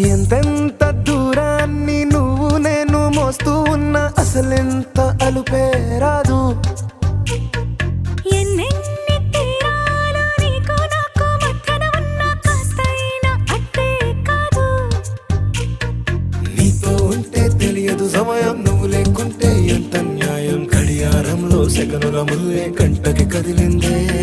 ఎంతెంత దూరాన్ని నువ్వు నేను మోస్తూ ఉన్నా అసలెంత అలుపే రాదు. ఎన్నెన్ని తీరాలు నీకు నాకు మధ్యన ఉన్న కాస్తైనా అట్టే కాదు. నీతో ఉంటే తెలియదు సమయం, నువ్వు లేకుంటే ఎంత న్యాయం. గడియారంలో సెకనుల ముల్లే గంటకి కదిలిందే.